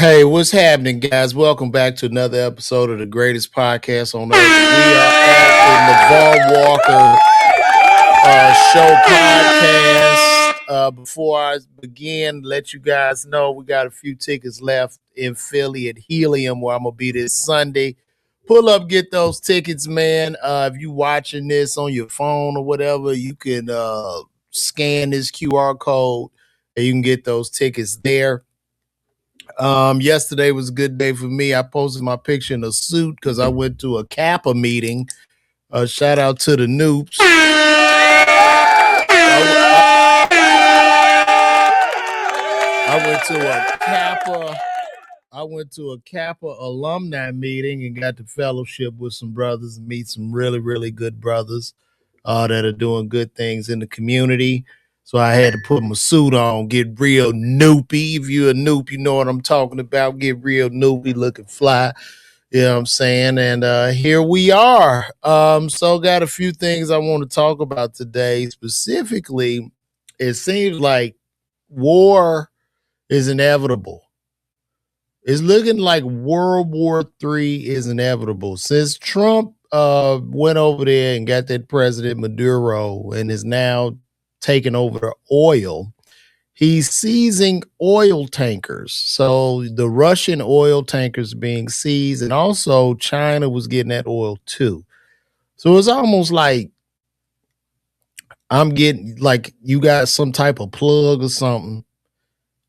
Hey, what's happening, guys? Welcome back to another episode of the greatest podcast on earth. We are at the LaVar Walker Show podcast. Before I begin, let you guys know we got a few tickets left in Philly at Helium, where I'm gonna be this Sunday. Pull up, get those tickets, man. If you watching this on your phone or whatever, you can scan this QR code and you can get those tickets there. Yesterday was a good day for me. I posted my picture in a suit because I went to a Kappa meeting. Shout out to the Noops. I went to a Kappa. I went to a Kappa alumni meeting and got to fellowship with some brothers and meet some really, really good brothers that are doing good things in the community. So I had to put my suit on, get real noopy. If you're a noop, you know what I'm talking about. Get real noopy, looking fly. You know what I'm saying? And here we are. So got a few things I want to talk about today. Specifically, it seems like war is inevitable. It's looking like World War III is inevitable. Since Trump went over there and got that President Maduro and is now taking over the oil, he's seizing oil tankers. So the Russian oil tankers being seized, and also China was getting that oil too. So it's almost like I'm getting like you got some type of plug or something.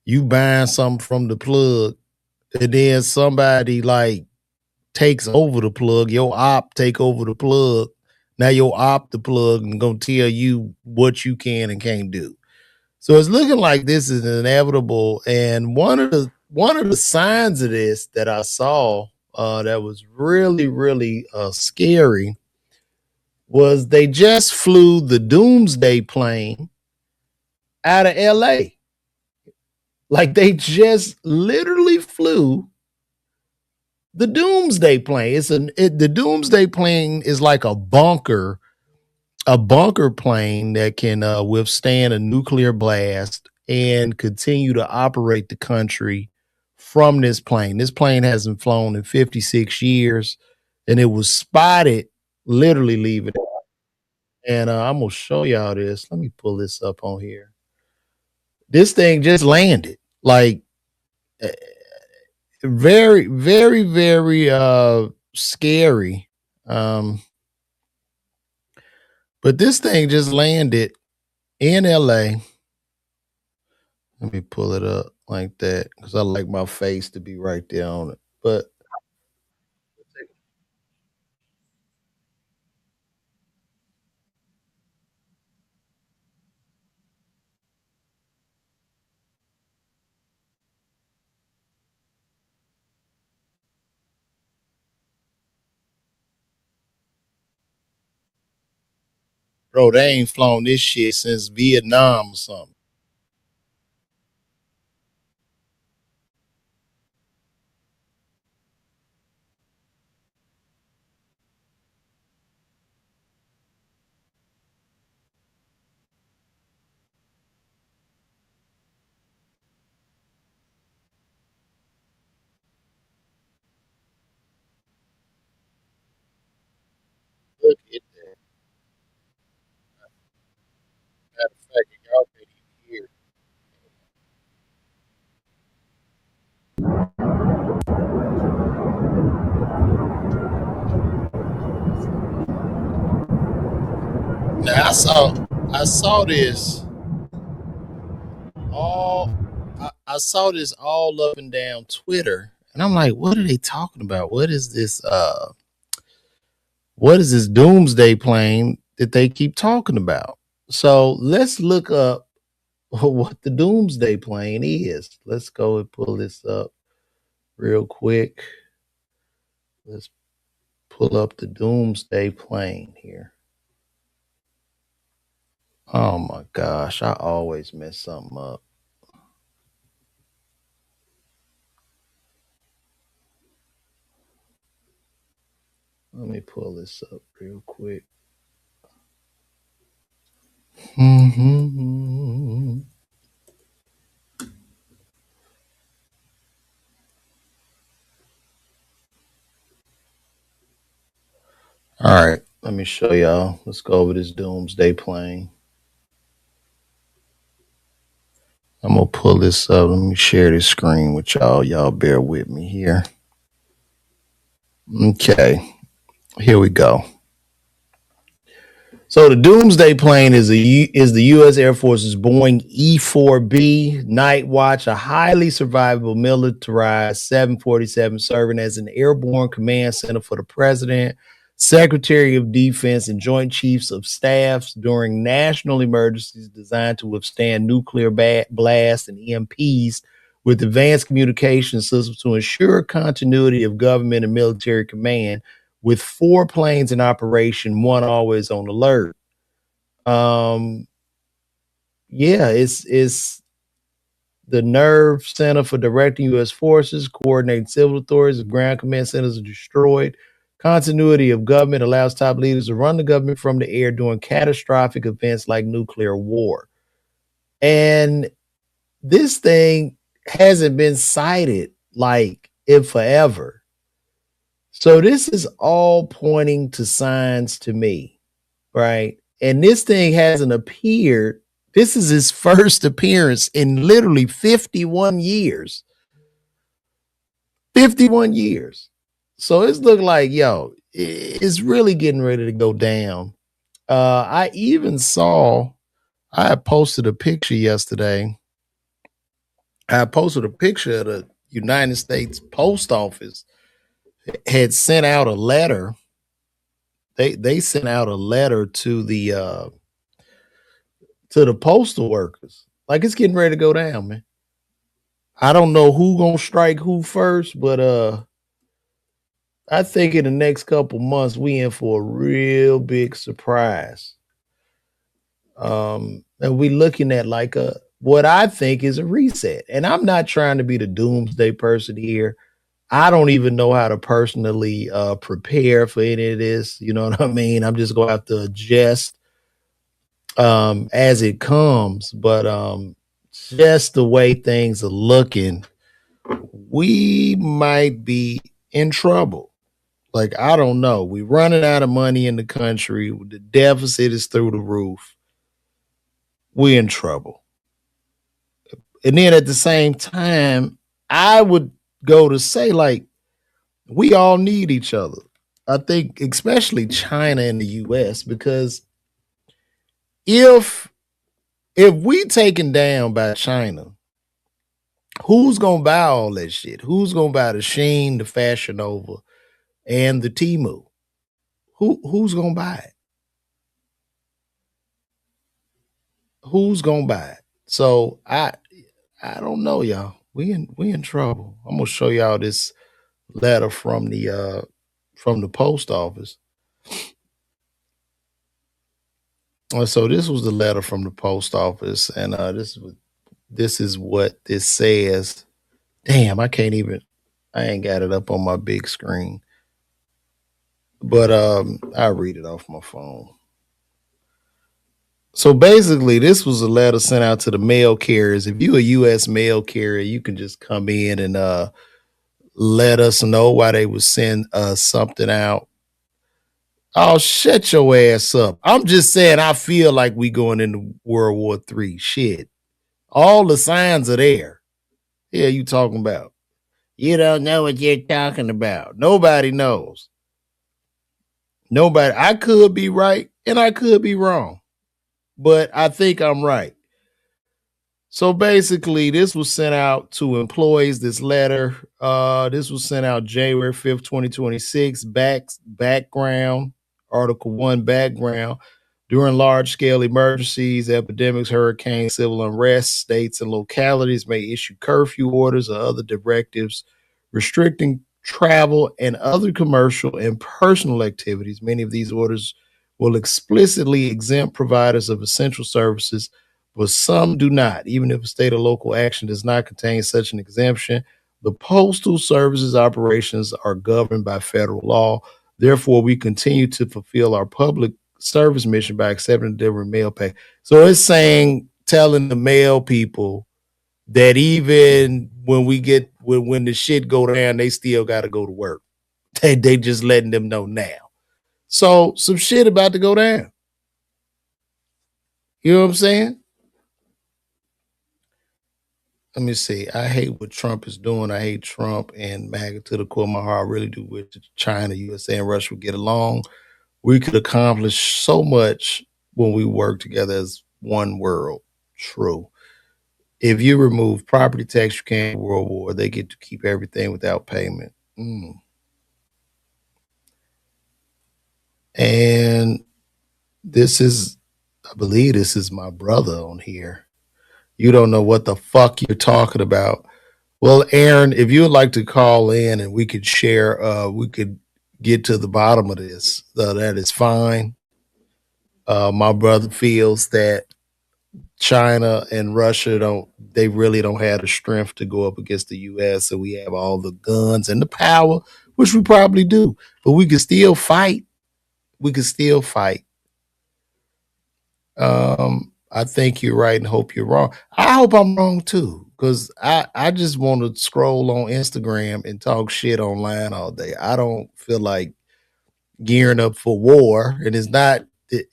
You buying something from the plug, and then somebody like takes over the plug. Your op take over the plug. Now your op the plug and gonna tell you what you can and can't do. So it's looking like this is inevitable. And one of the signs of this that I saw that was really, really scary was they just flew the Doomsday plane out of LA. Like they just literally flew the Doomsday plane. The Doomsday plane is like a bunker plane that can withstand a nuclear blast and continue to operate the country from this plane. This plane hasn't flown in 56 years, and it was spotted literally leaving. And I'm gonna show y'all this. Let me pull this up on here. This thing just landed. Like eh, very, very, very scary. Um, but this thing just landed in LA. Let me pull it up like that because I like my face to be right there on it. But bro, they ain't flown this shit since Vietnam or something. Look at that. Matter of fact, y'all can't even hear. Now I saw this all I saw this all up and down Twitter, and I'm like, what are they talking about? What is this doomsday plane that they keep talking about? So let's look up what the doomsday plane is. Let's go and pull this up real quick. Let's pull up the doomsday plane here. Oh my gosh, I always mess something up. Let me pull this up real quick. me show y'all. Let's go over this Doomsday plane. I'm gonna pull this up. Let me share this screen with y'all. Y'all bear with me here. Okay, here we go. So the Doomsday plane is the U.S. Air Force's Boeing E-4B Night Watch, a highly survivable militarized 747 serving as an airborne command center for the President, Secretary of Defense, and Joint Chiefs of Staffs during national emergencies designed to withstand nuclear blasts and EMPs with advanced communication systems to ensure continuity of government and military command with 4 planes in operation, one always on alert. Yeah, it's the nerve center for directing U.S. forces, coordinating civil authorities. If ground command centers are destroyed, continuity of government allows top leaders to run the government from the air during catastrophic events like nuclear war. And this thing hasn't been cited like in forever. So this is all pointing to signs to me, right? And this thing hasn't appeared. This is his first appearance in literally 51 years. 51 years. So it's looking like, yo, it's really getting ready to go down. I even saw, I had posted a picture yesterday. I posted a picture of the United States Post Office had sent out a letter. They sent out a letter to the postal workers. Like it's getting ready to go down, man. I don't know who gonna strike who first, but I think in the next couple months we in for a real big surprise. And we looking at like a what I think is a reset. And I'm not trying to be the doomsday person here. I don't even know how to personally prepare for any of this. You know what I mean? I'm just gonna have to adjust as it comes. But just the way things are looking, we might be in trouble. Like, I don't know. We're running out of money in the country. The deficit is through the roof. We're in trouble. And then at the same time, I would go to say, like, we all need each other. I think, especially China and the US, because if we taken down by China, who's gonna buy all that shit? Who's gonna buy the Shein, the Fashion Nova, and the Temu? Who's gonna buy it? Who's gonna buy it? So I don't know, y'all. We in trouble. I'm gonna show y'all this letter from the post office. So this was the letter from the post office, and this is what this says. Damn, I ain't got it up on my big screen. But I read it off my phone. So basically, this was a letter sent out to the mail carriers. If you're a U.S. mail carrier, you can just come in and let us know why they would send something out. Oh, shut your ass up. I'm just saying I feel like we going into World War III. Shit. All the signs are there. Yeah, you talking about. You don't know what you're talking about. Nobody knows. Nobody. I could be right and I could be wrong, but I think I'm right. So basically, this was sent out to employees. This letter, this was sent out January 5th, 2026. Background, Article 1 background. During large-scale emergencies, epidemics, hurricanes, civil unrest, states and localities may issue curfew orders or other directives restricting travel and other commercial and personal activities. Many of these orders will explicitly exempt providers of essential services, but some do not. Even if a state or local action does not contain such an exemption, the Postal Service's operations are governed by federal law. Therefore, we continue to fulfill our public service mission by accepting and delivering mail pack. So it's saying, telling the mail people that even when when the shit go down, they still got to go to work. They just letting them know now. So some shit about to go down. You know what I'm saying? Let me see. I hate what Trump is doing. I hate Trump and MAGA to the core of my heart. I really do wish China, USA, and Russia would get along. We could accomplish so much when we work together as one world. True. If you remove property tax, you can't world war. They get to keep everything without payment. And this is, I believe this is my brother on here. You don't know what the fuck you're talking about. Well, Aaron, if you would like to call in and we could share, we could get to the bottom of this. That is fine. My brother feels that China and Russia they really don't have the strength to go up against the US. So we have all the guns and the power, which we probably do, but we can still fight. We can still fight. I think you're right and hope you're wrong. I hope I'm wrong too, because I just want to scroll on Instagram and talk shit online all day. I don't feel like gearing up for war, and it's not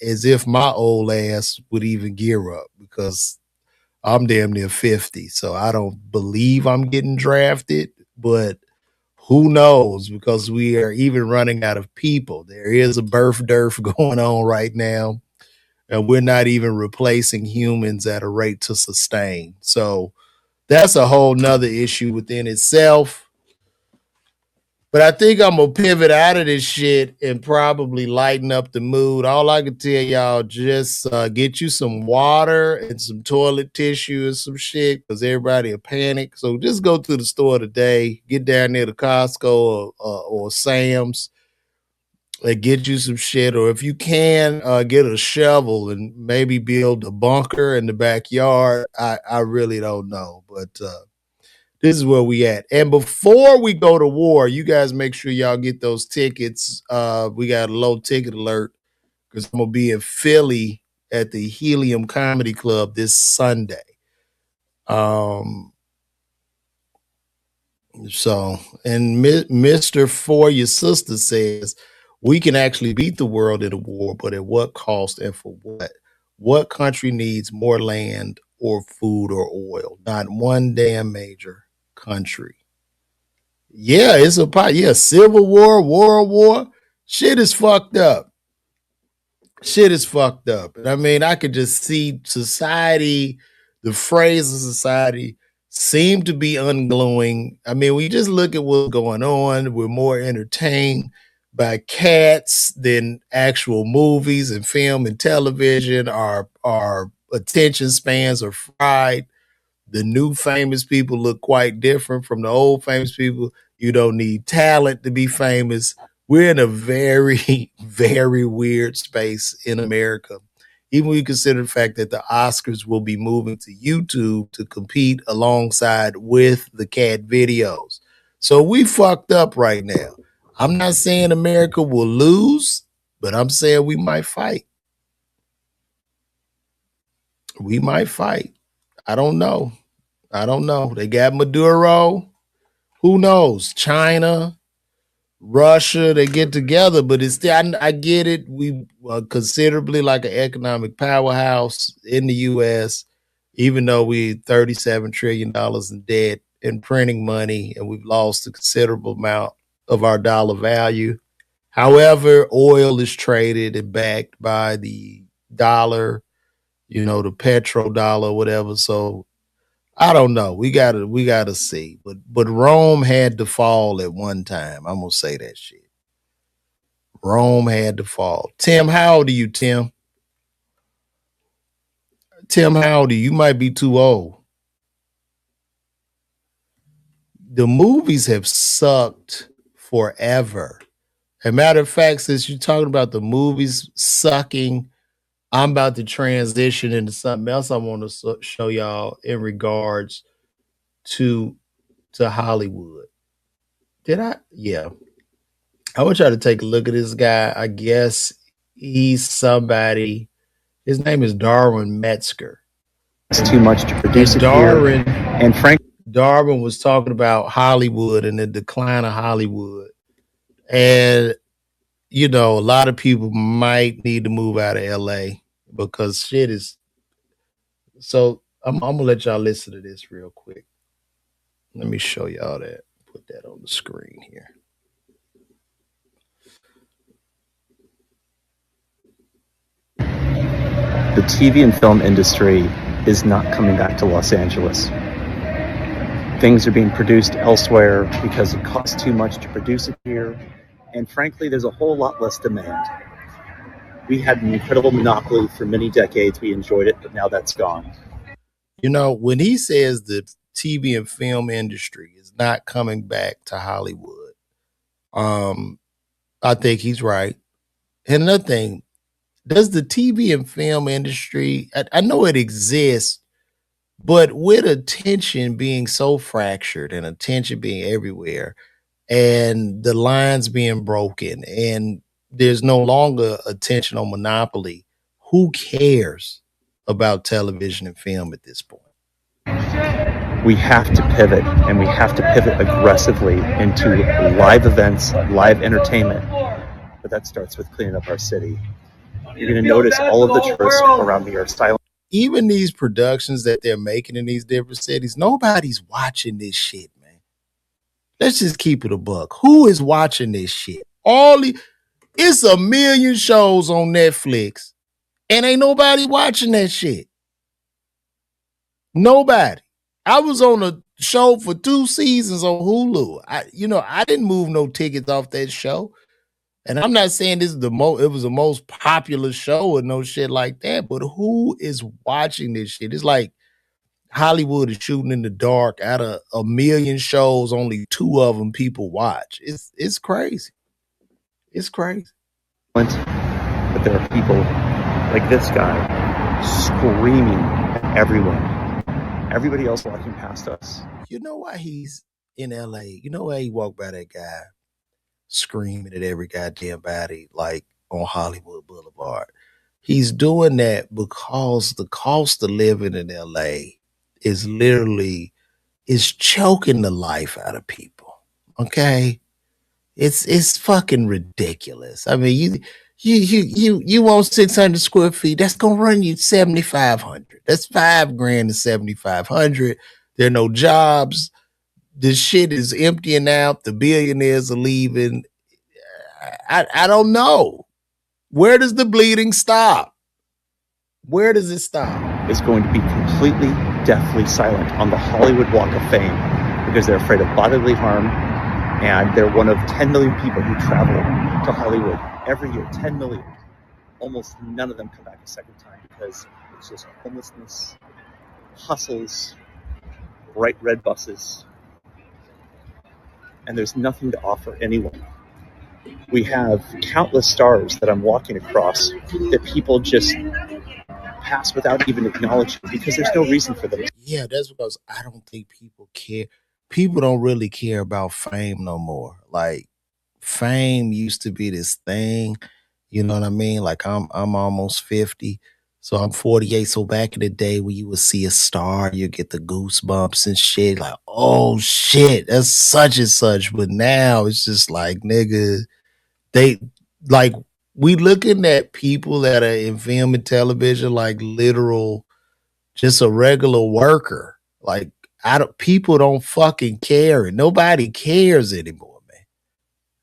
as if my old ass would even gear up because I'm damn near 50, so I don't believe I'm getting drafted, but who knows, because we are even running out of people. There is a birth dearth going on right now, and we're not even replacing humans at a rate to sustain. So that's a whole nother issue within itself. But I think I'm gonna pivot out of this shit and probably lighten up the mood. All I can tell y'all, just get you some water and some toilet tissue and some shit, because everybody will panic. So just go to the store today, get down there to Costco or Sam's, and get you some shit. Or if you can, get a shovel and maybe build a bunker in the backyard. I really don't know, but this is where we at. And before we go to war, you guys make sure y'all get those tickets. We got a low ticket alert because I'm gonna be in Philly at the Helium Comedy Club this Sunday. So, and Mr. For Your Sister says we can actually beat the world in a war, but at what cost and for what? What country needs more land or food or oil? Not one damn major country. Yeah, it's a pot. Yeah, Civil War, World War. Shit is fucked up. Shit is fucked up. And I mean, I could just see society, the phrase of society seem to be ungluing. I mean, we just look at what's going on. We're more entertained by cats than actual movies and film and television. Our attention spans are fried. The new famous people look quite different from the old famous people. You don't need talent to be famous. We're in a very, very weird space in America. Even when you consider the fact that the Oscars will be moving to YouTube to compete alongside with the cat videos. So we fucked up right now. I'm not saying America will lose, but I'm saying we might fight. We might fight. I don't know. I don't know. They got Maduro. Who knows? China, Russia, they get together, but it's still, I get it. We are considerably like an economic powerhouse in the U.S., even though we $37 trillion in debt and printing money, and we've lost a considerable amount of our dollar value. However, oil is traded and backed by the dollar, the petrodollar, whatever. So I don't know. We gotta see. But Rome had to fall at one time. I'm gonna say that shit. Rome had to fall. Tim, how old are you, Tim? Tim, how old are you? You might be too old. The movies have sucked forever. As a matter of fact, since you're talking about the movies sucking, I'm about to transition into something else I want to show y'all in regards to Hollywood. Did I? Yeah. I want y'all to take a look at this guy. I guess he's somebody. His name is Darwin Metzger. It's too much to produce it here. And Frank Darwin was talking about Hollywood and the decline of Hollywood. And you know, a lot of people might need to move out of LA because shit is. So I'm gonna let y'all listen to this real quick. Let me show y'all that. Put that on the screen here. The TV and film industry is not coming back to Los Angeles. Things are being produced elsewhere because it costs too much to produce it here, and frankly, there's a whole lot less demand. We had an incredible monopoly for many decades. We enjoyed it, but now that's gone. You know, when he says the TV and film industry is not coming back to Hollywood, I think he's right. And another thing, does the TV and film industry, I know it exists, but with attention being so fractured and attention being everywhere and the lines being broken and there's no longer attention on monopoly, who cares about television and film at this point? We have to pivot, and we have to pivot aggressively into live events, live entertainment. But that starts with cleaning up our city. You're going to notice all of the tourists around me are silent. Even these productions that they're making in these different cities, nobody's watching this shit, man. Let's just keep it a buck. Who is watching this shit? It's a million shows on Netflix, and ain't nobody watching that shit. Nobody. I was on a show for 2 seasons on Hulu. I didn't move no tickets off that show. And I'm not saying this is it was the most popular show or no shit like that, but who is watching this shit? It's like Hollywood is shooting in the dark. Out of a million shows, only 2 of them people watch. It's crazy. It's crazy. But there are people like this guy screaming at everyone. Everybody else walking past us. You know why he's in LA? You know why he walked by that guy screaming at every goddamn body like on Hollywood Boulevard? He's doing that because the cost of living in LA is choking the life out of people. Okay? It's fucking ridiculous. I mean, you want 600 square feet, that's gonna run you 7,500. That's $5,000 to 7,500. There are no jobs. The shit is emptying out. The billionaires are leaving. I don't know. Where does the bleeding stop? Where does it stop? Is going to be completely deathly silent on the Hollywood Walk of Fame because they're afraid of bodily harm, and they're one of 10 million people who travel to Hollywood every year. 10 million. Almost none of them come back a second time because it's just homelessness, hustles, bright red buses, and there's nothing to offer anyone. We have countless stars that I'm walking across that people just pass without even acknowledging because there's no reason for them. Yeah, that's because I don't think people care. People don't really care about fame no more. Like, fame used to be this thing, you know what I mean? Like, I'm almost 50, so I'm 48. So back in the day when you would see a star, you get the goosebumps and shit, like, oh shit, that's such and such. But now it's just like, nigga, we looking at people that are in film and television like literal, just a regular worker. Like, people don't fucking care, and nobody cares anymore, man.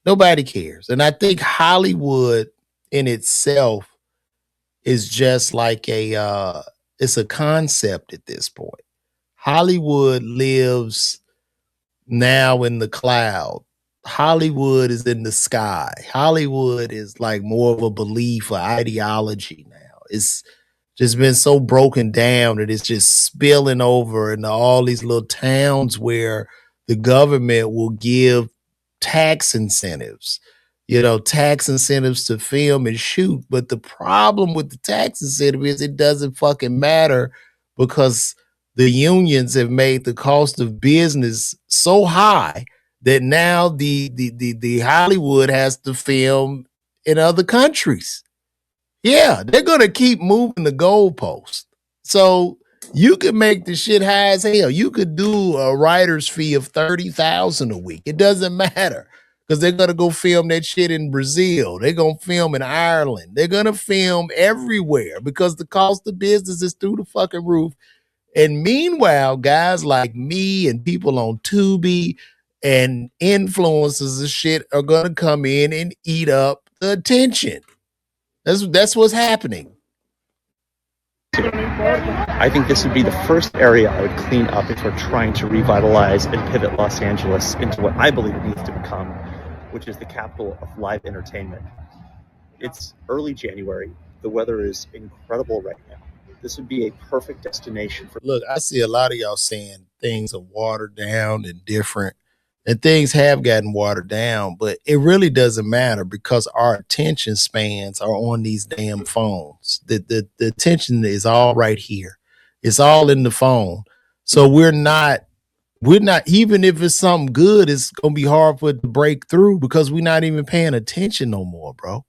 Nobody cares. And I think Hollywood in itself is just like it's a concept at this point. Hollywood lives now in the cloud. Hollywood is in the sky. Hollywood is like more of a belief or ideology now. It's just been so broken down that it's just spilling over into all these little towns where the government will give tax incentives, tax incentives to film and shoot. But the problem with the tax incentive is it doesn't fucking matter because the unions have made the cost of business so high that now the Hollywood has to film in other countries. Yeah, they're gonna keep moving the goalpost. So you could make the shit high as hell. You could do a writer's fee of $30,000 a week. It doesn't matter because they're going to go film that shit in Brazil. They're going to film in Ireland. They're going to film everywhere because the cost of business is through the fucking roof. And meanwhile, guys like me and people on Tubi and influencers and shit are going to come in and eat up the attention. That's what's happening. I think this would be the first area I would clean up if we're trying to revitalize and pivot Los Angeles into what I believe it needs to become, which is the capital of live entertainment. It's early January. The weather is incredible right now. This would be a perfect destination for. Look, I see a lot of y'all saying things are watered down and different, and things have gotten watered down, but it really doesn't matter because our attention spans are on these damn phones. The attention is all right here. It's all in the phone. So we're not, even if it's something good, it's gonna be hard for it to break through because we're not even paying attention no more, bro.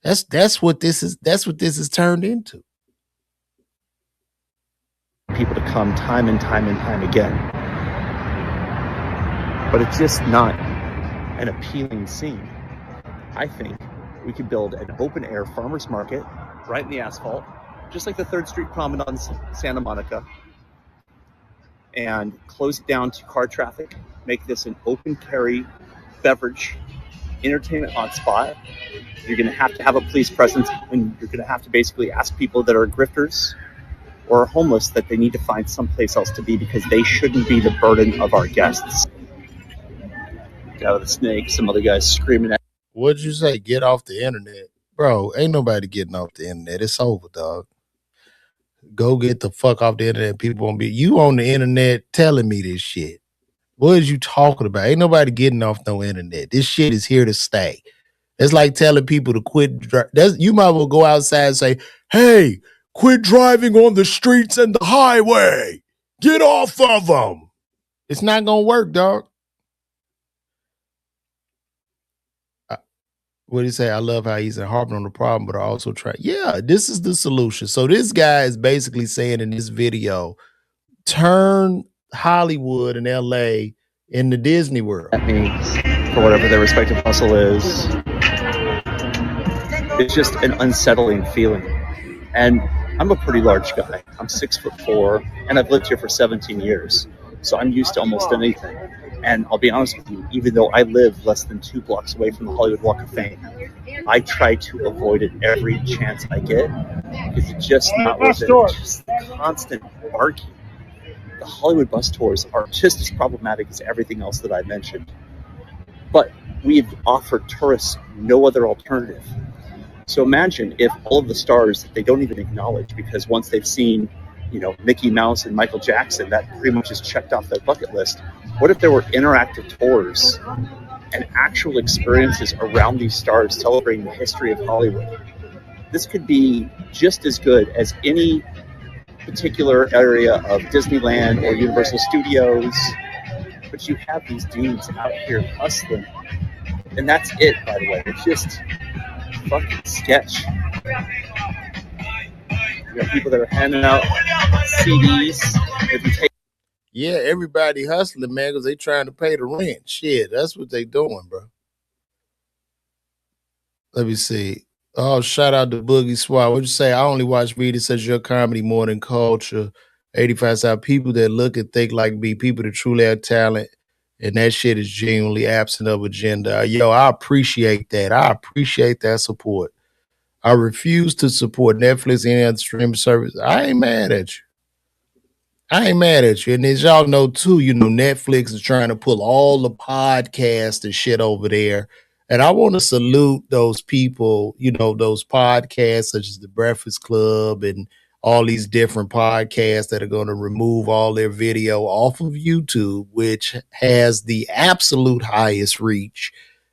That's what this is turned into. People to come time and time and time again. But it's just not an appealing scene. I think we could build an open air farmer's market right in the asphalt, just like the 3rd Street Promenade in Santa Monica, and close it down to car traffic, make this an open carry beverage entertainment hotspot. You're going to have a police presence, and you're going to have to basically ask people that are grifters or homeless that they need to find someplace else to be because they shouldn't be the burden of our guests. Out of the snake, some other guys screaming at. What'd you say? Get off the internet? Bro, ain't nobody getting off the internet. It's over, dog. Go get the fuck off the internet. People won't be. You on the internet telling me this shit. What is you talking about? Ain't nobody getting off no internet. This shit is here to stay. It's like telling people to quit. You might as well go outside and say, hey, quit driving on the streets and the highway. Get off of them. It's not going to work, dog. What do you say? I love how he's harping on the problem, but I also try. Yeah, this is the solution. So this guy is basically saying in this video, turn Hollywood and LA into Disney World. At me for whatever their respective hustle is. It's just an unsettling feeling. And I'm a pretty large guy. I'm 6'4", and I've lived here for 17 years. So I'm used to almost anything. And I'll be honest with you, even though I live less than 2 blocks away from the Hollywood Walk of Fame, I try to avoid it every chance I get because it's just not worth it. It's just the constant barking. The Hollywood bus tours are just as problematic as everything else that I mentioned. But we've offered tourists no other alternative. So imagine if all of the stars that they don't even acknowledge because once they've seen, Mickey Mouse and Michael Jackson, that pretty much is checked off their bucket list. What if there were interactive tours and actual experiences around these stars celebrating the history of Hollywood? This could be just as good as any particular area of Disneyland or Universal Studios. But you have these dudes out here hustling. And that's it, by the way. It's just fucking sketch. You got people that are handing out CDs. If you take everybody hustling, man, because they trying to pay the rent. Shit, that's what they doing, bro. Let me see. Oh, shout out to Boogie Swat. What'd you say? I only watch media such as your comedy more than culture. 85 people that look and think like me, people that truly have talent, and that shit is genuinely absent of agenda. Yo, I appreciate that. I appreciate that support. I refuse to support Netflix and any other streaming service. I ain't mad at you. And as y'all know too, Netflix is trying to pull all the podcasts and shit over there. And I want to salute those people, those podcasts such as The Breakfast Club and all these different podcasts that are going to remove all their video off of YouTube, which has the absolute highest reach.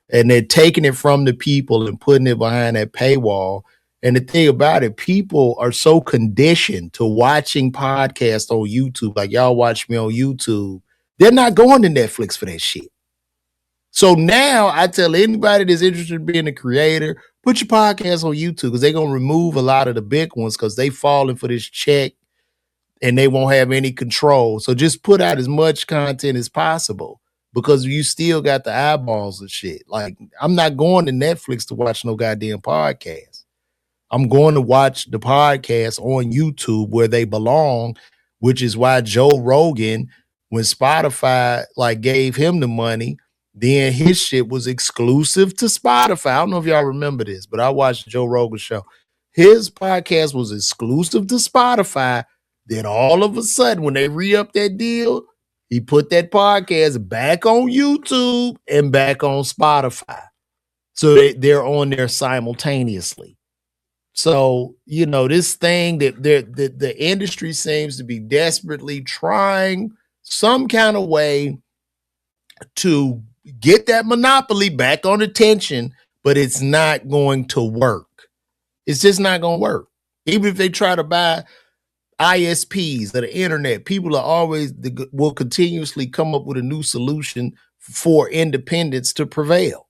And they're taking it from the people and putting it behind that paywall. And the thing about it, people are so conditioned to watching podcasts on YouTube, like y'all watch me on YouTube. They're not going to Netflix for that shit. So now I tell anybody that's interested in being a creator, put your podcast on YouTube because they're going to remove a lot of the big ones because they falling for this check and they won't have any control. So just put out as much content as possible. because you still got the eyeballs and shit. Like, I'm not going to Netflix to watch no goddamn podcast. I'm going to watch the podcast on YouTube where they belong, which is why Joe Rogan, when Spotify like gave him the money, then his shit was exclusive to Spotify. I don't know if y'all remember this, but I watched Joe Rogan show. His podcast was exclusive to Spotify. Then all of a sudden, when they re-upped that deal, he put that podcast back on YouTube and back on Spotify. So they're on there simultaneously. So, this thing that the industry seems to be desperately trying some kind of way to get that monopoly back on attention, but it's not going to work. It's just not going to work. Even if they try to buy ISPs or the internet, people will continuously come up with a new solution for independence to prevail.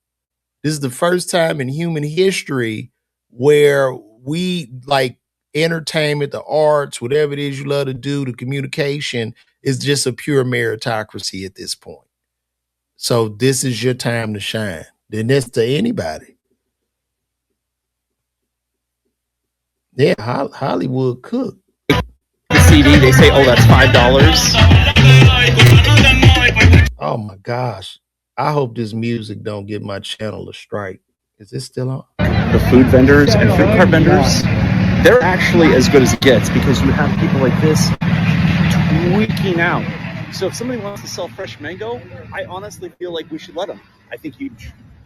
This is the first time in human history where we like entertainment, the arts, whatever it is you love to do, the communication is just a pure meritocracy at this point. So this is your time to shine. Then that's to anybody. Yeah, Hollywood cook. The CD, they say, oh, that's $5. Oh my gosh. I hope this music don't give my channel a strike. Is this still on? The food vendors and fruit cart vendors, they're actually as good as it gets because you have people like this tweaking out. So if somebody wants to sell fresh mango, I honestly feel like we should let them. I think you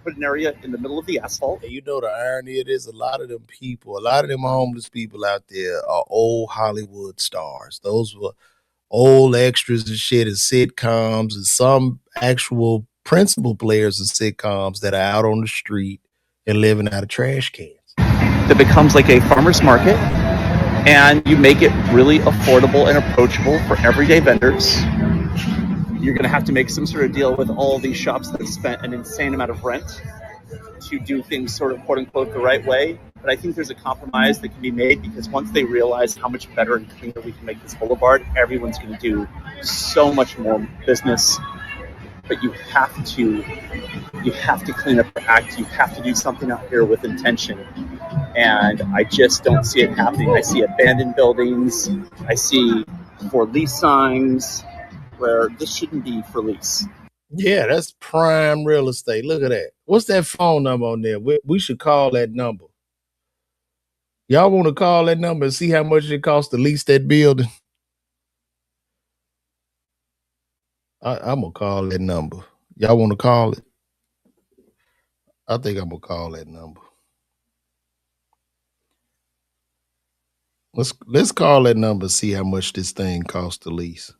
put an area in the middle of the asphalt. And the irony of this, a lot of them homeless people out there are old Hollywood stars. Those were old extras and shit in sitcoms, and some actual principal players in sitcoms that are out on the street and living out of trash cans. That becomes like a farmer's market, and you make it really affordable and approachable for everyday vendors. You're going to have to make some sort of deal with all of these shops that have spent an insane amount of rent to do things sort of quote unquote the right way. But I think there's a compromise that can be made, because once they realize how much better and cleaner we can make this boulevard, everyone's going to do so much more business. But you have to clean up your act. You have to do something out here with intention. And I just don't see it happening. I see abandoned buildings. I see for lease signs where this shouldn't be for lease. Yeah, that's prime real estate. Look at that. What's that phone number on there? We should call that number. Y'all want to call that number and see how much it costs to lease that building? I'm going to call that number. Y'all want to call it? I think I'm going to call that number. Let's call that number and see how much this thing costs to lease.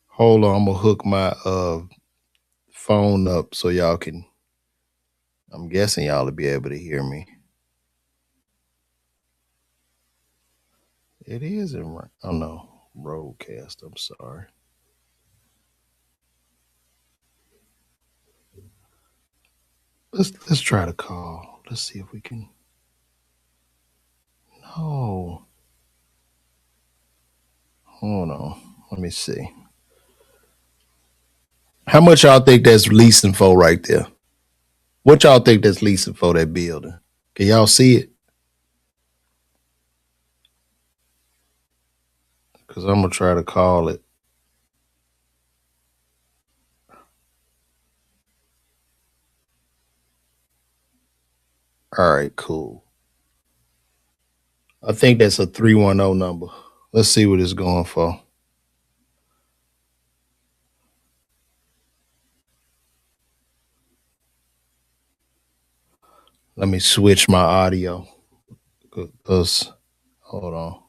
Hold on, I'm going to hook my phone up so y'all can, I'm guessing y'all will be able to hear me. It is in, oh no, Roadcast, I'm sorry. Let's try to call. Let's see if we can. No. Hold on. Let me see. How much y'all think that's leasing for right there? What y'all think that's leasing for that building? Can y'all see it? Because I'm going to try to call it. All right, cool. I think that's a 310 number. Let's see what it's going for. Let me switch my audio. Because, hold on.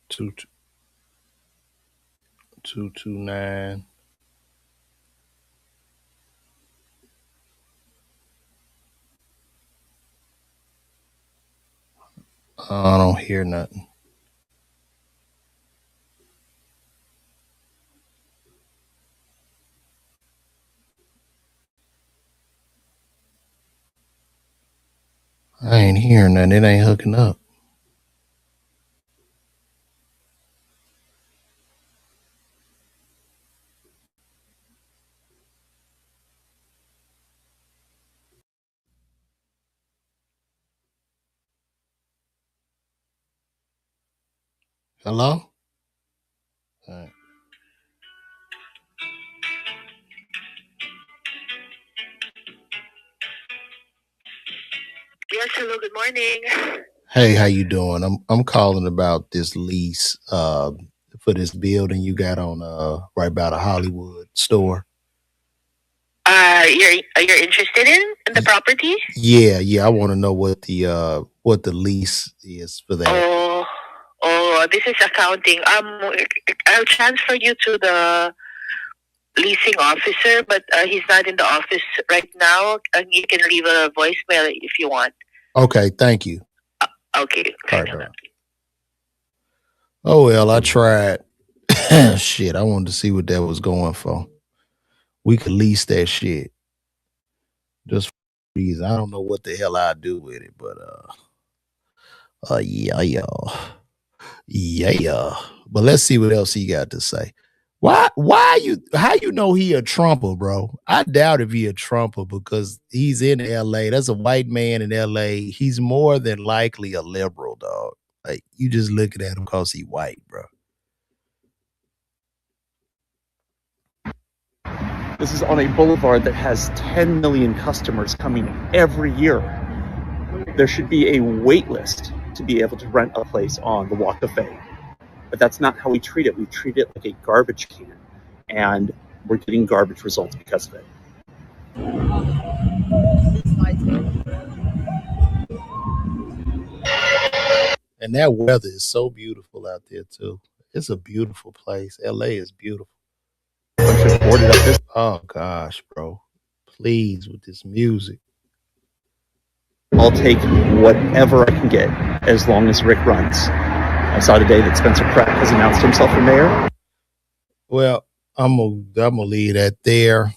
Two 229. I don't hear nothing. I ain't hearing nothing. It ain't hooking up. Hello? All right. Yes, hello, good morning. Hey, how you doing? I'm calling about this lease for this building you got on right by the Hollywood store. You're interested in the property? Yeah. I want to know what the lease is for that. Oh, this is accounting. I'll transfer you to the leasing officer, but he's not in the office right now. You can leave a voicemail if you want. Okay, thank you. Okay. All right. Oh well, I tried. Shit, I wanted to see what that was going for. We could lease that shit. Just for reason. I don't know what the hell I do with it, but yeah. But let's see what else he got to say. How you know he a Trumper, bro? I doubt if he a Trumper because he's in LA. That's a white man in LA. He's more than likely a liberal, dog. Like you just looking at him because he white, bro. This is on a boulevard that has 10 million customers coming every year. There should be a wait list to be able to rent a place on the Walk of Fame. But that's not how we treat it. We treat it like a garbage can. And we're getting garbage results because of it. And that weather is so beautiful out there too. It's a beautiful place. LA is beautiful. Oh gosh, bro. Please with this music. I'll take whatever I can get as long as Rick runs. I saw today that Spencer Pratt has announced himself for mayor. Well, I'm gonna leave that there.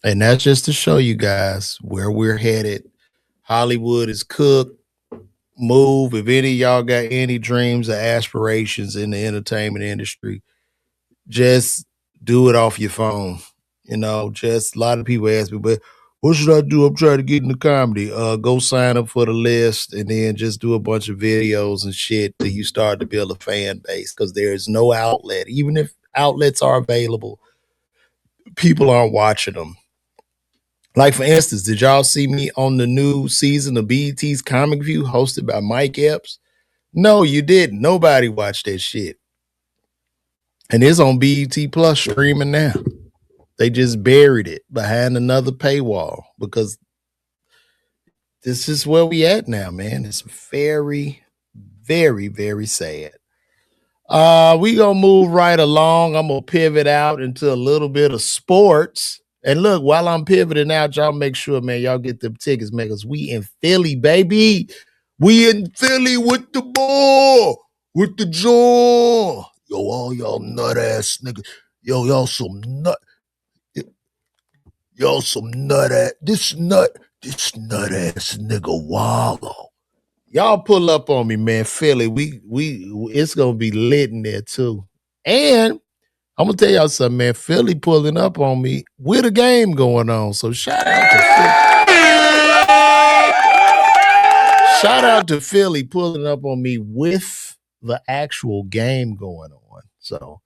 And that's just to show you guys where we're headed. Hollywood is cooked. Move. If any of y'all got any dreams or aspirations in the entertainment industry, just do it off your phone. You know, just a lot of people ask me, but what should I do? I'm trying to get into comedy. Go sign up for the list and then just do a bunch of videos and shit till you start to build a fan base because there is no outlet. Even if outlets are available, people aren't watching them. Like, for instance, did y'all see me on the new season of BET's Comic View hosted by Mike Epps? No, you didn't. Nobody watched that shit. And it's on BET Plus streaming now. They just buried it behind another paywall because this is where we at now, man. It's very, very, very sad. We gonna move right along. I'm gonna pivot out into a little bit of sports. And look, while I'm pivoting out, y'all make sure, man, y'all get them tickets, man, because we in Philly, baby. We in Philly with the ball, with the jaw. Yo, all y'all nut ass niggas. Yo, y'all some nut. Y'all some nut ass. This nut ass nigga Wallow. Y'all pull up on me, man. Philly, we it's gonna be lit in there too. And I'm gonna tell y'all something, man. Philly pulling up on me with a game going on. So shout out to Philly. Shout out to Philly pulling up on me with the actual game going on. So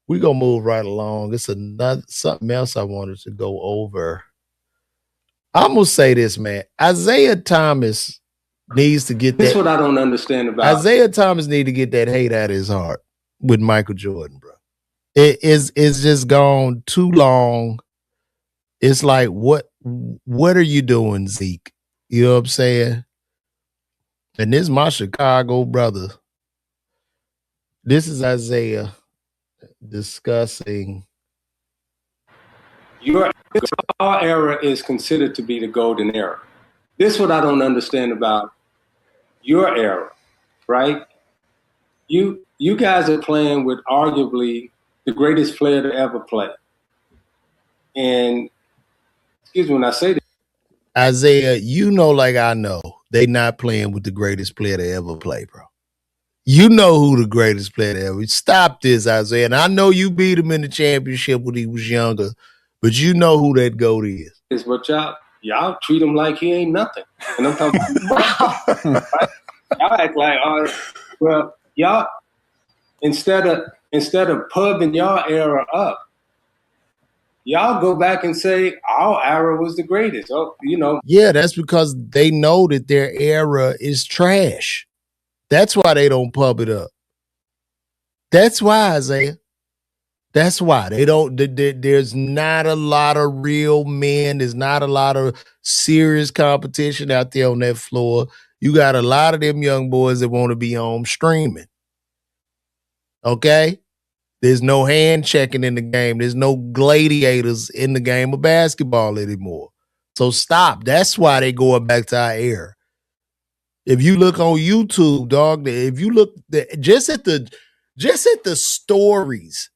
we gonna move right along. It's something else I wanted to go over. I'm gonna say this, man. Isaiah Thomas needs to get that. That's what I don't understand about Isaiah Thomas need to get that hate out of his heart with Michael Jordan, bro. It's just gone too long. It's like what are you doing, Zeke? You know what I'm saying? And this is my Chicago brother. This is Isaiah discussing. Our era is considered to be the golden era. This is what I don't understand about your era, right? You guys are playing with arguably the greatest player to ever play. And excuse me when I say this. Isaiah, you know, like I know, they not playing with the greatest player to ever play, bro. You know who the greatest player to ever. Stop this, Isaiah. And I know you beat him in the championship when he was younger, but you know who that GOAT is. But y'all treat him like he ain't nothing. And I'm talking about y'all act like, well, y'all instead of pubbing y'all era up, y'all go back and say our era was the greatest. Oh, you know. Yeah, that's because they know that their era is trash. That's why they don't pub it up. That's why, Isaiah. That's why they don't. There's not a lot of real men. There's not a lot of serious competition out there on that floor. You got a lot of them young boys that want to be home streaming. Okay? There's no hand checking in the game. There's no gladiators in the game of basketball anymore. So stop. That's why they going back to our era. If you look on YouTube, dog, if you look just at the stories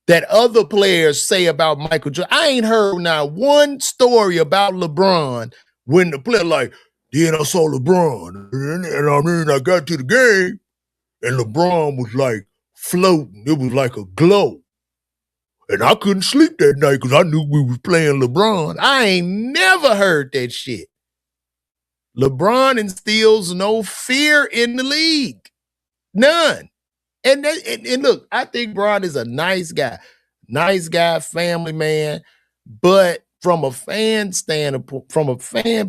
that other players say about Michael Jordan, I ain't heard not one story about LeBron when the player like, then I saw LeBron, and I got to the game, and LeBron was like floating. It was like a glow. And I couldn't sleep that night because I knew we was playing LeBron. I ain't never heard that shit. LeBron instills no fear in the league. None. And look, I think Bron is a nice guy, family man. But from a fan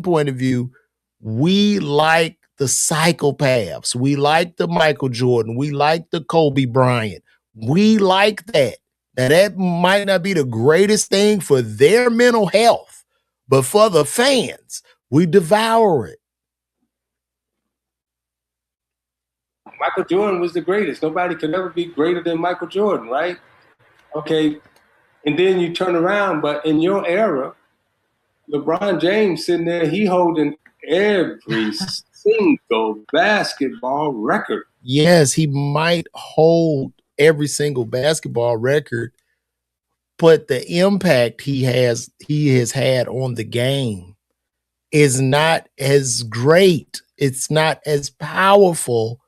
point of view, we like the psychopaths. We like the Michael Jordan. We like the Kobe Bryant. We like that. Now, that might not be the greatest thing for their mental health, but for the fans, we devour it. Michael Jordan was the greatest. Nobody could ever be greater than Michael Jordan, right? Okay. And then you turn around, but in your era, LeBron James sitting there, he holding every single basketball record. Yes, he might hold every single basketball record, but the impact he has had on the game is not as great. It's not as powerful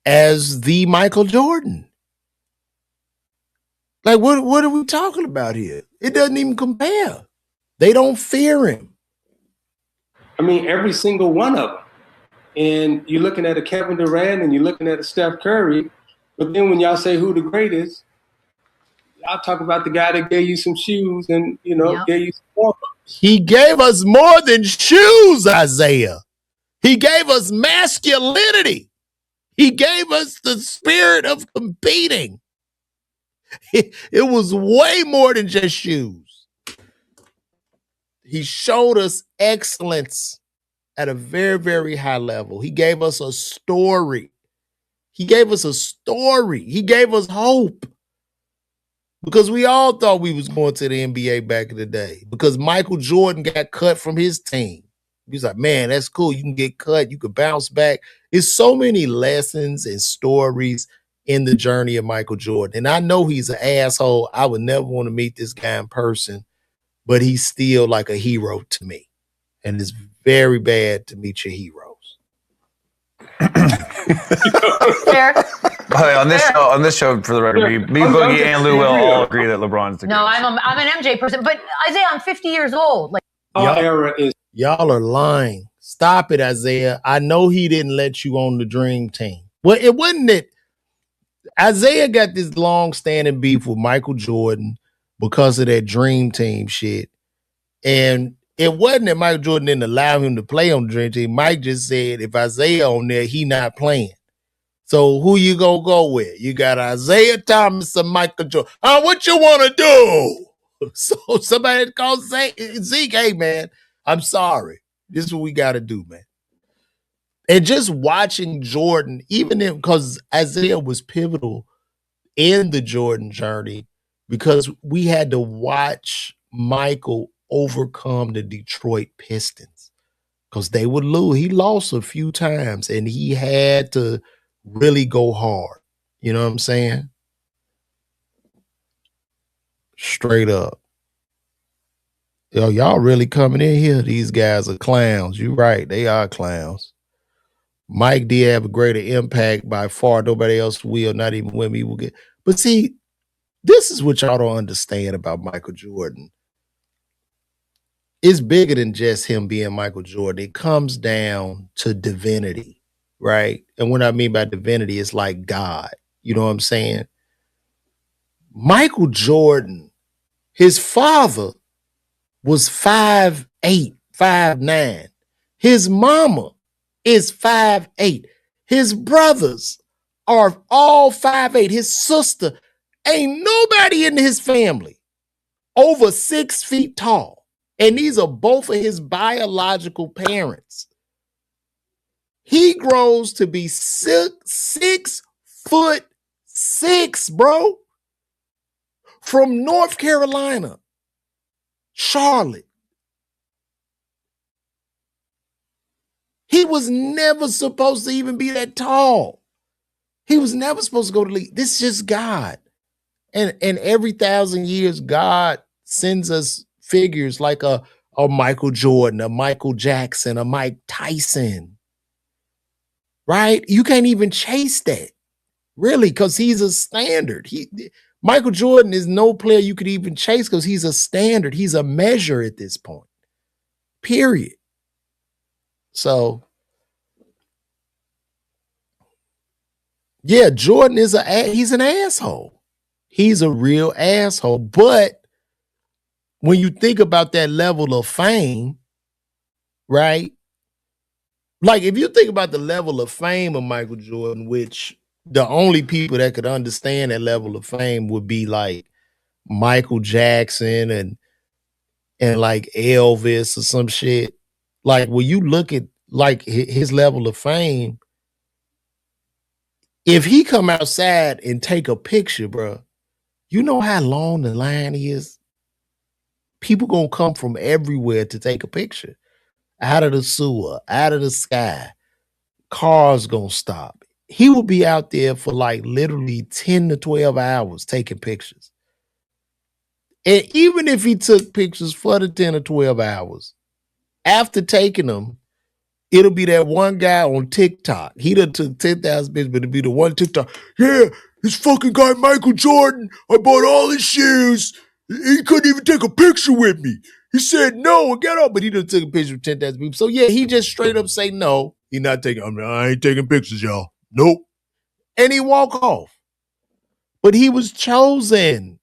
as the Michael Jordan. Like, what are we talking about here? It doesn't even compare. They don't fear him. I mean, every single one of them. And you're looking at a Kevin Durant and you're looking at a Steph Curry. But then when y'all say who the greatest, y'all talk about the guy that gave you some shoes and, gave you some more. He gave us more than shoes, Isaiah. He gave us masculinity. He gave us the spirit of competing. It was way more than just shoes. He showed us excellence at a very, very high level. He gave us a story. He gave us hope. Because we all thought we was going to the NBA back in the day. Because Michael Jordan got cut from his team. He was like, man, that's cool. You can get cut. You can bounce back. There's so many lessons and stories in the journey of Michael Jordan. And I know he's an asshole. I would never want to meet this guy in person, but he's still like a hero to me. And it's very bad to meet your heroes. Fair. On this show, for the record, me, Boogie, and Lou will all agree that LeBron's the greatest. No, I'm an MJ person, but Isaiah, I'm 50 years old. Like, y'all are lying. Stop it, Isaiah. I know he didn't let you on the dream team. Well, it wasn't that Isaiah got this long-standing beef with Michael Jordan because of that dream team shit. And it wasn't that Michael Jordan didn't allow him to play on the dream team. Mike just said, if Isaiah on there, he not playing. So who you gonna go with? You got Isaiah Thomas or Michael Jordan. What you want to do? So somebody called Zeke, hey, man, I'm sorry. This is what we got to do, man. And just watching Jordan, because Isaiah was pivotal in the Jordan journey, because we had to watch Michael overcome the Detroit Pistons because they would lose. He lost a few times and he had to really go hard. You know what I'm saying? Straight up. Yo, y'all really coming in here? These guys are clowns. You're right. They are clowns. Mike did have a greater impact by far. Nobody else will, not even women will get. But see, this is what y'all don't understand about Michael Jordan. It's bigger than just him being Michael Jordan. It comes down to divinity, right? And what I mean by divinity is like God. You know what I'm saying? Michael Jordan, his father was 5'8", 5'9". His mama is 5'8". His brothers are all 5'8". His sister, ain't nobody in his family over 6 feet tall. And these are both of his biological parents. He grows to be 6'6", bro. From North Carolina, Charlotte. He was never supposed to even be that tall. He was never supposed to go to the league. This is just God. And every 1,000 years, God sends us figures like a Michael Jordan, a Michael Jackson, a Mike Tyson. Right? You can't even chase that. Really, because he's a standard. Michael Jordan is no player you could even chase because he's a standard. He's a measure at this point. Period. So, yeah, Jordan he's an asshole. He's a real asshole. But when you think about that level of fame, right? Like if you think about the level of fame of Michael Jordan, which the only people that could understand that level of fame would be like Michael Jackson and like Elvis or some shit. Like when you look at like his level of fame, if he come outside and take a picture, bro, you know how long the line is? People gonna come from everywhere to take a picture. Out of the sewer, out of the sky. Cars gonna stop. He will be out there for like literally 10 to 12 hours taking pictures. And even if he took pictures for the 10 or 12 hours, after taking them, it'll be that one guy on TikTok. He done took 10,000 pictures, but it'll be the one TikTok. Yeah, this fucking guy, Michael Jordan, I bought all his shoes. He couldn't even take a picture with me. He said no and got up, but he done took a picture with 10,000 people. So yeah, he just straight up say no. He not taking, I ain't taking pictures, y'all. Nope. And he walk off. But he was chosen.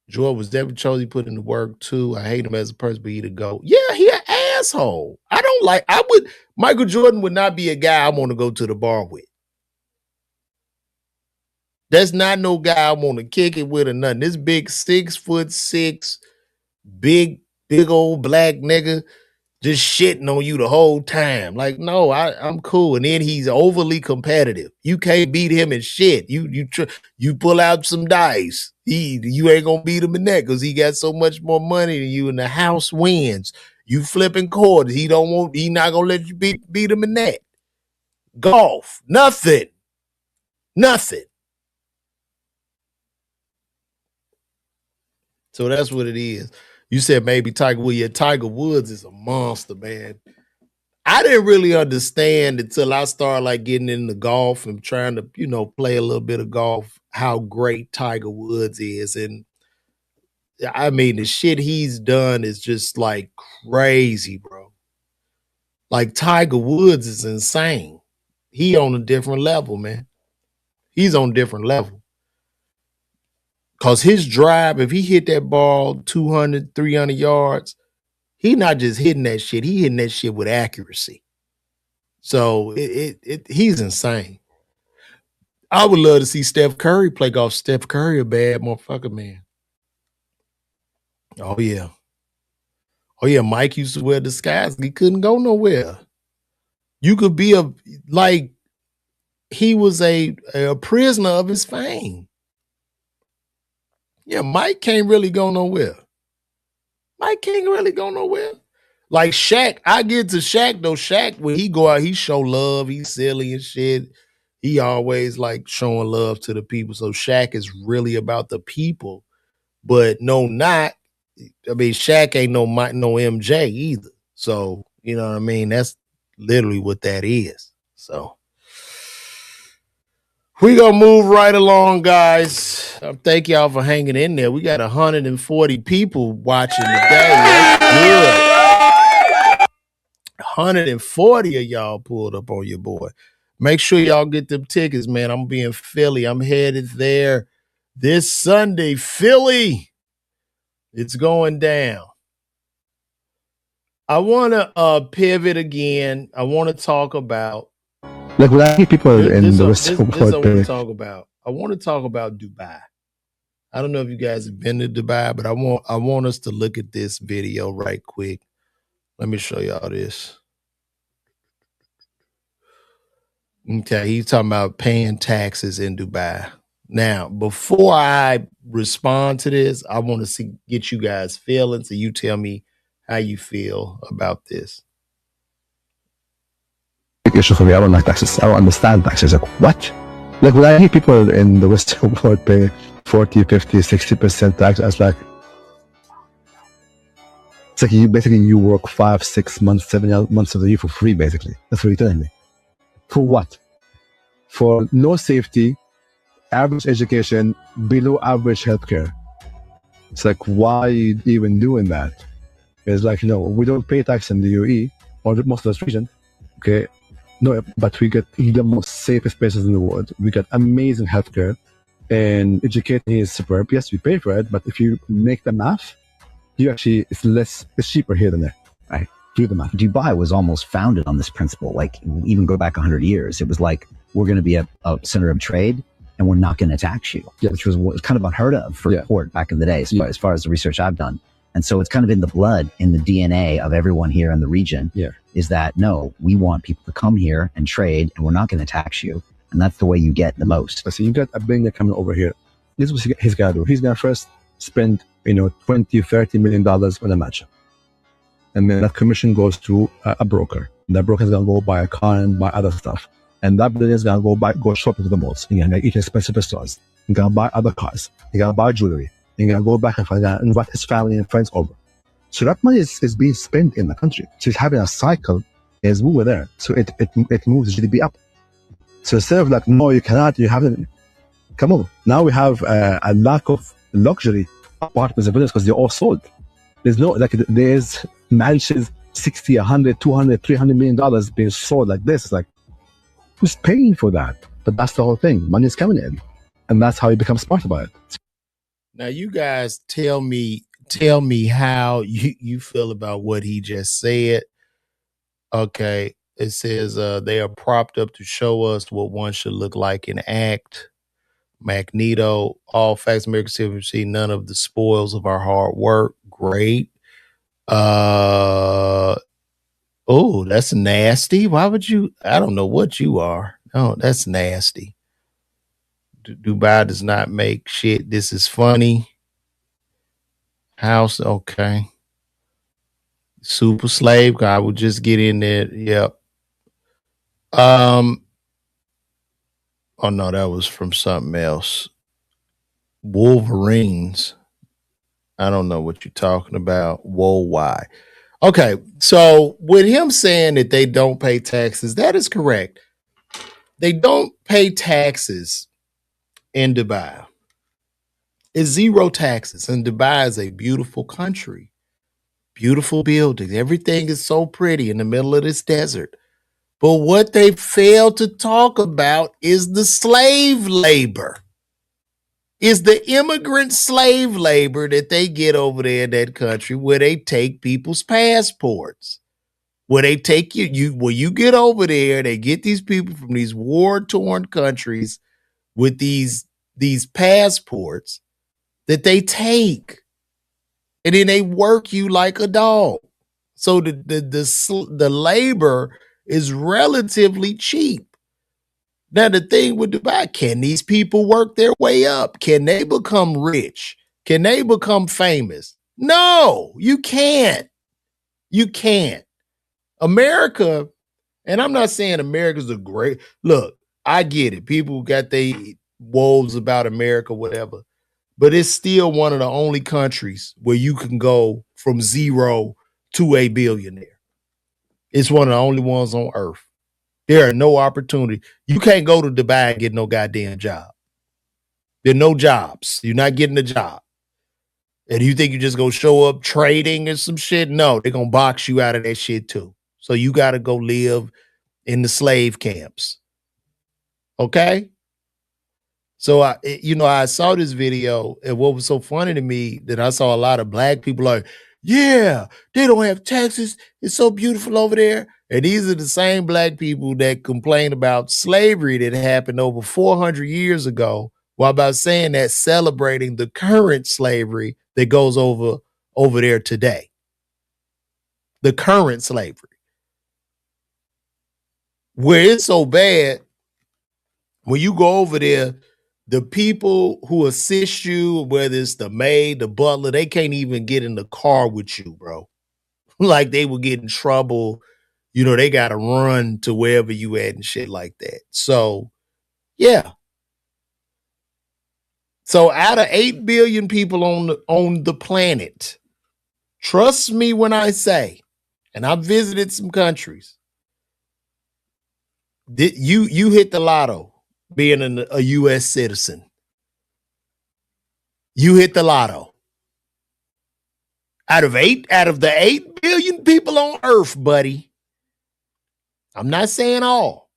Jordan was definitely chosen. He put in the work too. I hate him as a person, but he to go. Yeah, he an asshole. Michael Jordan would not be a guy I want to go to the bar with. That's not no guy I want to kick it with or nothing. This big 6'6", big old black nigga just shitting on you the whole time. Like, no, I'm cool. And then he's overly competitive. You can't beat him in shit. You pull out some dice. You ain't gonna beat him in that because he got so much more money than you, and the house wins. You flipping quarters. He not gonna let you beat him in that. Golf, nothing. So that's what it is. You said maybe Tiger Woods. Yeah, Tiger Woods is a monster, man. I didn't really understand until I started like getting into golf and trying to, play a little bit of golf, how great Tiger Woods is. And I mean, the shit he's done is just like crazy, bro. Like Tiger Woods is insane. He on a different level, man. He's on a different level. Because his drive, if he hit that ball 200, 300 yards, he not just hitting that shit. He hitting that shit with accuracy. So he's insane. I would love to see Steph Curry play golf. Steph Curry a bad motherfucker, man. Oh, yeah. Oh, yeah. Mike used to wear disguise. He couldn't go nowhere. You could be he was a prisoner of his fame. Yeah, Mike can't really go nowhere. Like Shaq, I get to Shaq though. Shaq, when he go out, he show love. He's silly and shit. He always like showing love to the people. So Shaq is really about the people. But no, not Shaq ain't no MJ either. So, you know what I mean? That's literally what that is. So we gonna move right along, guys. Thank y'all for hanging in there. We got 140 people watching today. That's good. 140 of y'all pulled up on your boy. Make sure y'all get them tickets, man. I'm gonna be in Philly. I'm headed there this Sunday. Philly. It's going down. I want to pivot again. I want to talk about. Like when I hear people in the Western world, I want to talk about Dubai. I don't know if you guys have been to Dubai, but I want us to look at this video right quick. Let me show y'all this. Okay, he's talking about paying taxes in Dubai. Now, before I respond to this, I want to get you guys feelings, so you tell me how you feel about this. Big issue for me. I don't like taxes. I don't understand taxes. Like, what? Like when I hear people in the Western world pay 40, 50, 60% tax, it's like you work 5, 6 months, 7 months of the year for free, basically. That's what you're telling me. For what? For no safety, average education, below average healthcare. It's like, why even doing that? It's like, no, we don't pay tax in the UAE or most of this region. Okay. No, but we get the most safest places in the world. We get amazing healthcare, and education is superb. Yes, we pay for it, but if you make the math, it's cheaper here than there. Right. Do the math. Dubai was almost founded on this principle. Like, even go back 100 years, it was like, we're going to be a center of trade, and we're not going to tax you, which was kind of unheard of for port back in the day, as far as the research I've done. And so it's kind of in the blood, in the DNA of everyone here in the region, is that, no, we want people to come here and trade, and we're not going to tax you. And that's the way you get the most. So you got a billionaire coming over here. This is what he's going to do. He's going to first spend, $20, $30 million on a match. And then that commission goes to a broker. That broker is going to go buy a car and buy other stuff. And that billionaire is going to go shopping to the malls. He's going to eat expensive restaurants. He's going to buy other cars. He's going to buy jewelry. He's going to go back and invite his family and friends over. So that money is being spent in the country. So it's having a cycle as we were there. So it moves GDP up. So instead of like, no, you cannot, you have to, come on. Now we have a lack of luxury apartments and villas because they're all sold. There's mansions, 60, 100, 200, $300 million being sold like this. It's like, who's paying for that? But that's the whole thing. Money is coming in. And that's how you become smart about it. Now, you guys tell me how you feel about what he just said. Okay. It says they are propped up to show us what one should look like in act. Magneto, all facts American citizens see none of the spoils of our hard work. Great. Oh, that's nasty. Why would you? I don't know what you are. Oh, that's nasty. Dubai does not make shit. This is funny. House, okay. Super slave. I would just get in there. Yep. Oh no, that was from something else. Wolverines. I don't know what you're talking about. Whoa, why? Okay, so with him saying that they don't pay taxes, that is correct. They don't pay taxes in Dubai. It's zero taxes, and Dubai is a beautiful country. Beautiful buildings. Everything is so pretty in the middle of this desert. But what they fail to talk about is the slave labor. Is the immigrant slave labor that they get over there in that country where they take people's passports. Where they take when you get over there, they get these people from these war-torn countries with these passports that they take. And then they work you like a dog. So the labor is relatively cheap. Now, the thing with Dubai, can these people work their way up? Can they become rich? Can they become famous? No, you can't. You can't. America, and I'm not saying America's a great, look, I get it. People got their woes about America, whatever. but it's still one of the only countries where you can go from zero to a billionaire. It's one of the only ones on earth. There are no opportunity. You can't go to Dubai and get no goddamn job. There are no jobs. You're not getting a job. And you think you just go show up trading and some shit? No, they're going to box you out of that shit too. So you got to go live in the slave camps. Okay? So I saw this video, and what was so funny to me that I saw a lot of black people like, yeah, they don't have taxes. It's so beautiful over there. And these are the same black people that complain about slavery that happened over 400 years ago, while by saying that celebrating the current slavery that goes over there today. The current slavery. Where it's so bad, when you go over there, the people who assist you, whether it's the maid, the butler, they can't even get in the car with you, bro. Like they will get in trouble. They got to run to wherever you at and shit like that. So, yeah. So out of 8 billion people on the planet, trust me when I say, and I've visited some countries, you hit the lotto being a U.S. citizen. You hit the lotto. Out of the 8 billion people on earth, buddy, I'm not saying all,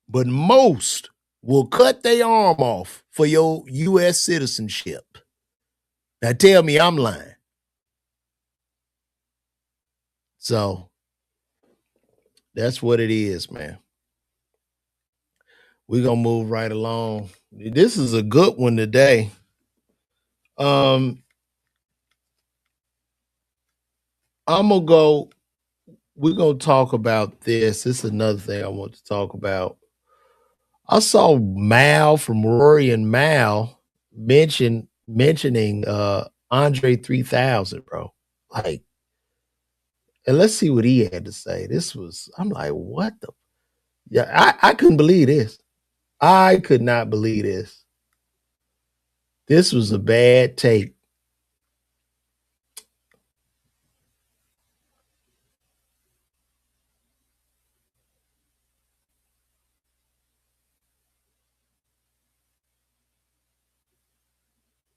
but most will cut their arm off for your U.S. citizenship. Now tell me I'm lying. So that's what it is, man. We're going to move right along. This is a good one today. I'm going to go. We're going to talk about this. This is another thing I want to talk about. I saw Mal from Rory and Mal mentioning Andre 3000, bro. Like, and let's see what he had to say. I'm like, what the? Yeah, I couldn't believe this. I could not believe this. This was a bad take.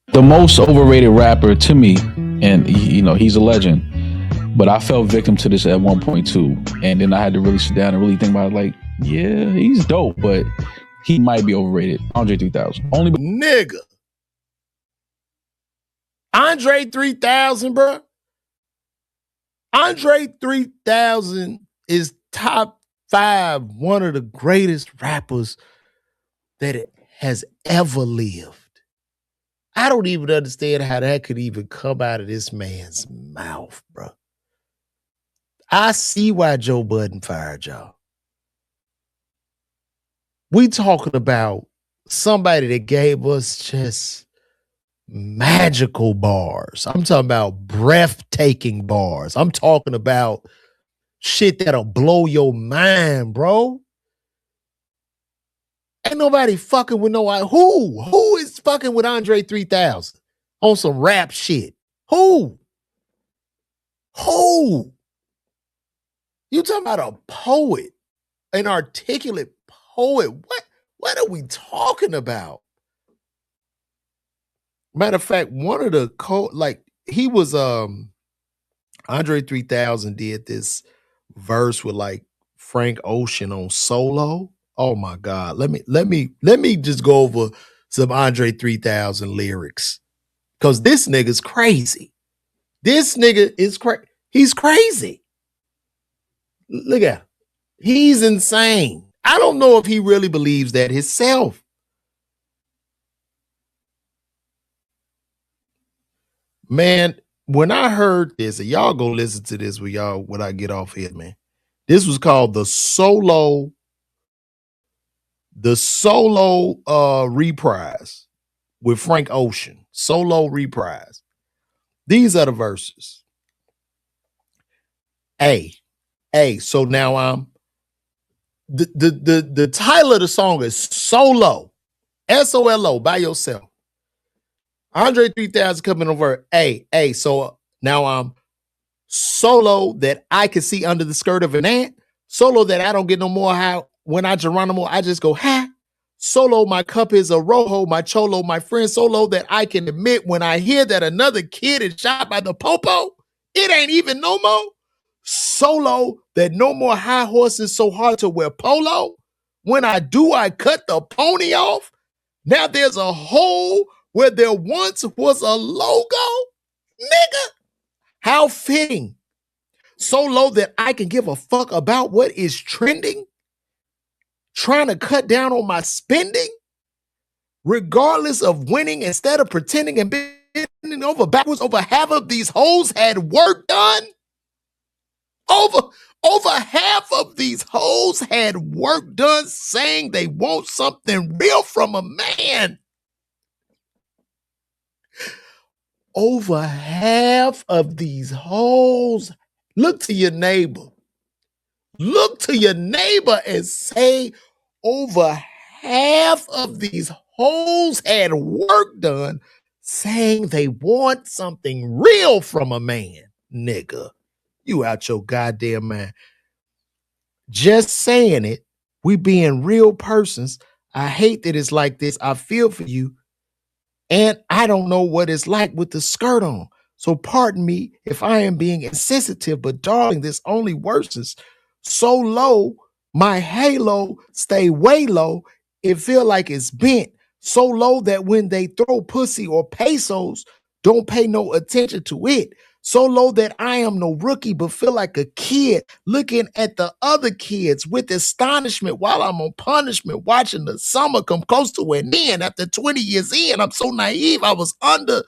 The most overrated rapper to me, and he's a legend, but I fell victim to this at one point too, and then I had to really sit down and really think about it. Like, yeah, he's dope, but he might be overrated. Andre 3000, only nigga. Andre 3000, bro. Andre 3000 is top 5, one of the greatest rappers that it has ever lived. I don't even understand how that could even come out of this man's mouth, bro. I see why Joe Budden fired y'all. We talking about somebody that gave us just magical bars. I'm talking about breathtaking bars. I'm talking about shit that'll blow your mind, bro. Ain't nobody fucking with who is fucking with Andre 3000 on some rap shit? Who? You talking about a poet, an articulate poet. What are we talking about? Matter of fact, one of the he was Andre 3000 did this verse with like Frank Ocean on Solo. Oh my God. Let me just go over some Andre 3000 lyrics. Cause this nigga's crazy. This nigga is crazy. He's crazy. Look at him. He's insane. I don't know if he really believes that himself. Man, when I heard this, and y'all go listen to this when I get off here, man. This was called the solo reprise with Frank Ocean. Solo reprise. These are the verses. So now I'm the title of the song is Solo. SOLO, by yourself. Andre 3000 coming over. Hey, so now I'm solo that I can see under the skirt of an ant. Solo that I don't get no more high. When I Geronimo, I just go, ha. Solo, my cup is a rojo, my cholo, my friend. Solo that I can admit when I hear that another kid is shot by the popo, it ain't even no more. Solo that no more high horses so hard to wear polo. When I do, I cut the pony off. Now there's a hole where there once was a logo. Nigga, how fitting. So low that I can give a fuck about what is trending. Trying to cut down on my spending. Regardless of winning, instead of pretending and bending over backwards, over half of these hoes had work done. Over half of these hoes had work done saying they want something real from a man. Over half of these hoes, look to your neighbor. Look to your neighbor and say, over half of these hoes had work done saying they want something real from a man. Nigga, you out your goddamn mind. Just saying it, we being real persons. I hate that it's like this. I feel for you. And I don't know what it's like with the skirt on. So pardon me if I am being insensitive, but darling, this only worsens. So low, my halo stay way low. It feel like it's bent. So low that when they throw pussy or pesos, don't pay no attention to it. So low that I am no rookie, but feel like a kid looking at the other kids with astonishment while I'm on punishment, watching the summer come close to an end. After 20 years in, I'm so naive. I was under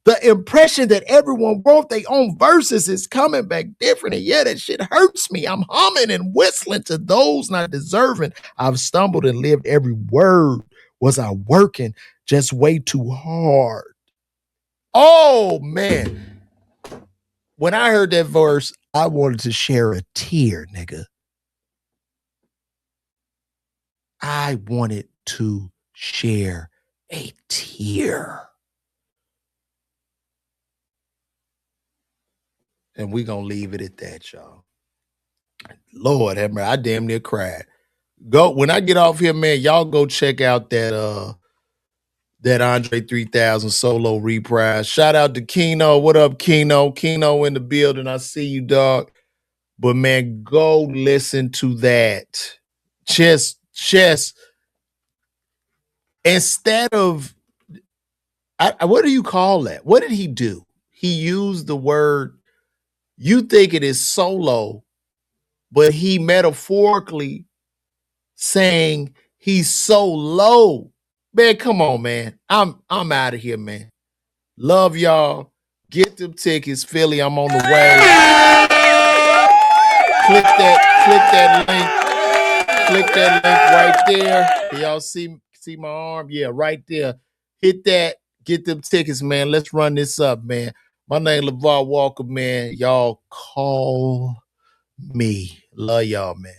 the impression that everyone wrote their own verses. Is coming back different. And yeah, that shit hurts me. I'm humming and whistling to those not deserving. I've stumbled and lived every word. Was I working just way too hard? Oh, man. When I heard that verse, I wanted to share a tear, nigga. I wanted to share a tear. And we're going to leave it at that, y'all. Lord have mercy, I damn near cried. Go when I get off here, man, y'all go check out that Andre 3000 solo reprise. Shout out to Keno. What up, Keno? Keno in the building. I see you, dog. But man, go listen to that. Just instead of, what do you call that? What did he do? He used the word, you think it is solo, but he metaphorically saying he's so low. Man, come on, man. I'm out of here, man. Love y'all. Get them tickets. Philly, I'm on the way. Click that link right there. Can y'all see my arm? Yeah, right there. Hit that. Get them tickets, man. Let's run this up, man. My name LaVar Walker, man. Y'all call me. Love y'all, man.